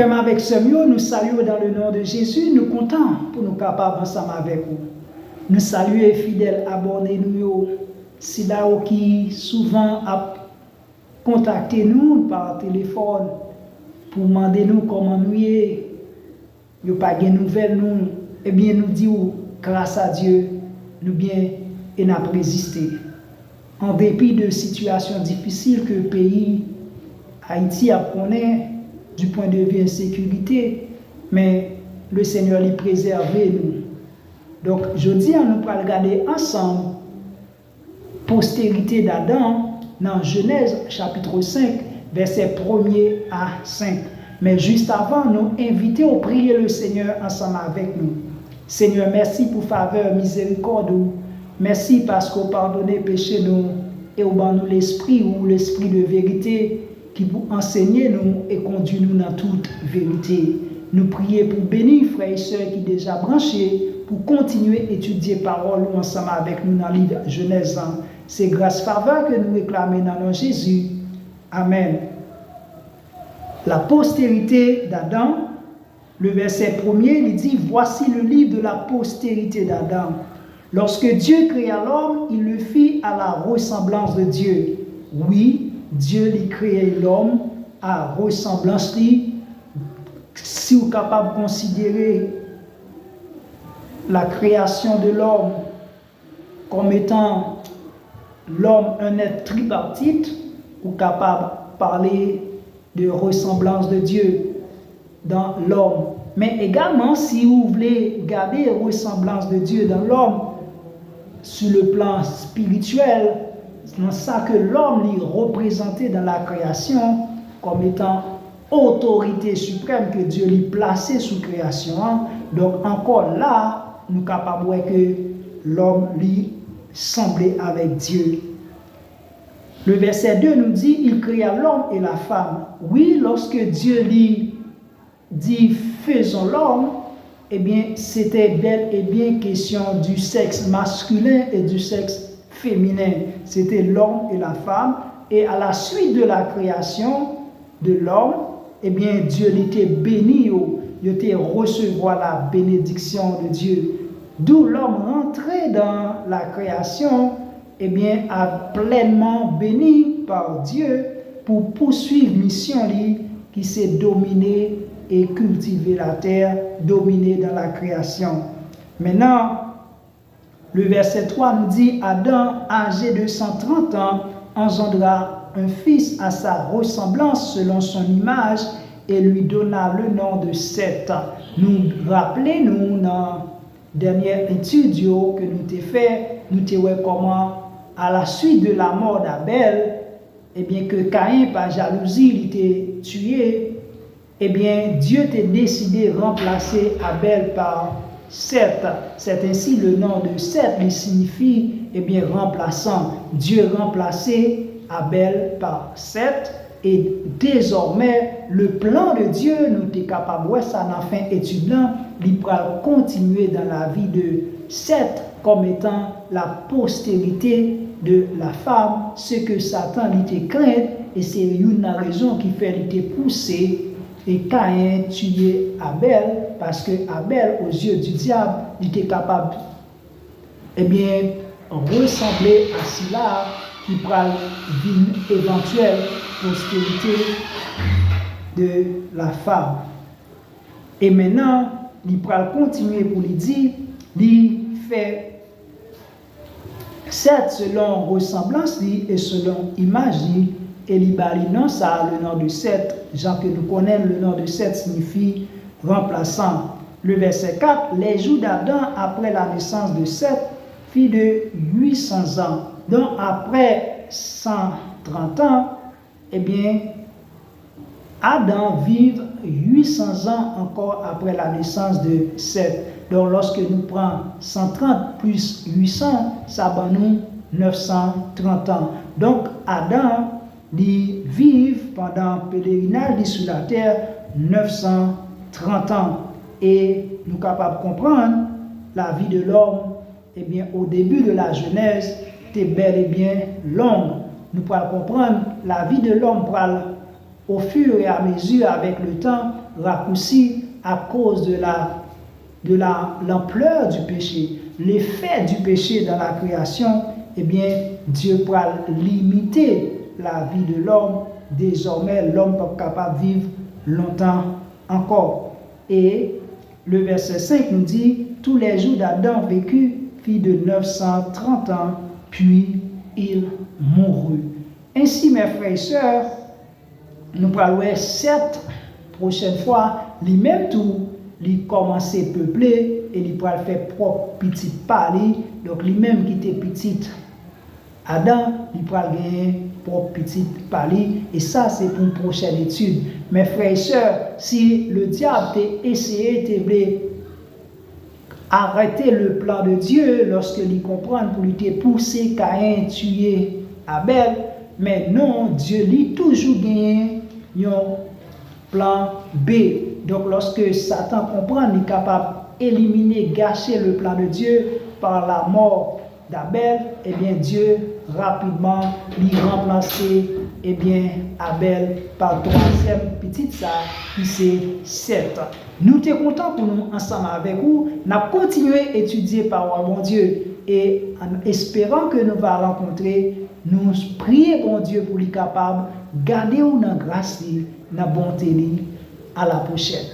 Frère avec Semio, nous saluons dans le nom de Jésus, nous comptons pour nous capables ensemble avec vous. Nous saluons fidèles abonnés nous, si là qui souvent a contacté nous par téléphone pour demander nous comment nous y a pas de nouvelles nous, eh bien nous disons grâce à Dieu, nous bien et n'a résisté. En dépit de situations difficiles que le pays Haïti a connaît du point de vue insécurité, mais le Seigneur l'y préserve nous. Donc, je dis, nous allons regarder ensemble postérité d'Adam dans Genèse chapitre 5, versets 1er à 5. Mais juste avant, nous invitons à prier le Seigneur ensemble avec nous. Seigneur, merci pour faveur, miséricorde. Merci parce que vous pardonnez péché nous et vous donnez nous l'esprit ou l'esprit de vérité qui vous enseigne nous et conduit nous dans toute vérité. Nous prions pour bénir frères et sœurs qui déjà branchés pour continuer à étudier parole ensemble avec nous dans le livre Genèse. C'est grâce faveur que nous réclamons dans le nom de Jésus. Amen. La postérité d'Adam, le verset 1er, il dit, voici le livre de la postérité d'Adam. Lorsque Dieu créa l'homme, il le fit à la ressemblance de Dieu. Oui, Dieu lui créé l'homme à ressemblance lui. Si vous êtes capable de considérer la création de l'homme comme étant l'homme un être tripartite, vous êtes capable de parler de ressemblance de Dieu dans l'homme. Mais également, si vous voulez garder la ressemblance de Dieu dans l'homme sur le plan spirituel, c'est ça que l'homme est représenté dans la création comme étant autorité suprême que Dieu lui placé sous création. Donc encore là, nous sommes capables de voir que l'homme lui semblait avec Dieu. Le verset 2 nous dit, il créa l'homme et la femme. Oui, lorsque Dieu lui dit, faisons l'homme, eh bien, c'était bel et bien question du sexe masculin et du sexe féminin. C'était l'homme et la femme. Et à la suite de la création de l'homme, eh bien, Dieu l'était béni, il était recevoir la bénédiction de Dieu. D'où l'homme rentré dans la création, eh bien, a pleinement béni par Dieu pour poursuivre mission qui s'est dominée et cultiver la terre, dominer dans la création. Maintenant, le verset 3 nous dit, Adam, âgé de 130 ans, engendra un fils à sa ressemblance selon son image et lui donna le nom de Seth. Nous rappelez-nous dans la dernière étude que nous avons fait, nous avons vu comment à la suite de la mort d'Abel, eh bien que Caïn par jalousie il était tué, eh bien Dieu a décidé de remplacer Abel par Seth. C'est ainsi le nom de Seth qui signifie eh bien remplaçant. Dieu remplacé Abel par Seth et désormais le plan de Dieu nous est capable de voir ça dans la fin étudiant, il va continuer dans la vie de Seth comme étant la postérité de la femme, ce que Satan était craint et c'est une raison qui fait qu'il était poussé et Caïn tuer Abel parce que Abel aux yeux du diable il était capable eh bien ressembler à cela qui prend une éventuelle postérité de la femme. Et maintenant, il va continuer pour lui dire, il fait certes selon ressemblance et selon image, et il va non ça le nom de Seth, Jean que nous connaissons, le nom de Seth signifie remplaçant. Le verset 4, les jours d'Adam après la naissance de Seth fit de 800 ans. Donc après 130 ans, eh bien, Adam vit 800 ans encore après la naissance de Seth. Donc lorsque nous prenons 130 plus 800, ça va nous 930 ans. Donc Adam il vit pendant le pèlerinage sur la terre 930 ans. Et nous sommes capables de comprendre la vie de l'homme, eh bien, au début de la Genèse, était bel et bien longue. Nous pouvons comprendre la vie de l'homme au fur et à mesure avec le temps, raccourci à cause de l'ampleur du péché, l'effet du péché dans la création. Eh bien, Dieu pourra limiter la vie de l'homme. Désormais, l'homme n'est pas capable de vivre longtemps encore. Et le verset 5 nous dit, tous les jours d'Adam vécut, fit de 930 ans, puis il mourut. Ainsi, mes frères et sœurs, nous parlons cette prochaine fois, lui-même tout, il commence à peupler et il pourra faire propre petit pali. Donc, lui-même qui était petit Adam, il pourra gagner propre petit pali. Et ça, c'est pour une prochaine étude. Mes frères et sœurs, si le diable t'a essayé de arrêter le plan de Dieu lorsque il comprend pour lui pousser Caïn tuer Abel, mais non, Dieu lui toujours gagné un plan B. Donc lorsque Satan comprend, il est capable d'éliminer, gâcher le plan de Dieu par la mort d'Abel, eh bien Dieu rapidement lui remplacer Abel par troisième petite ça qui c'est Seth. Nous sommes contents pour nous ensemble avec vous. Nous avons continué à étudier par mon Dieu et en espérant que nous allons rencontrer, nous prions bon Dieu pour lui capable garder nous dans grâce, dans bonté. À la prochaine.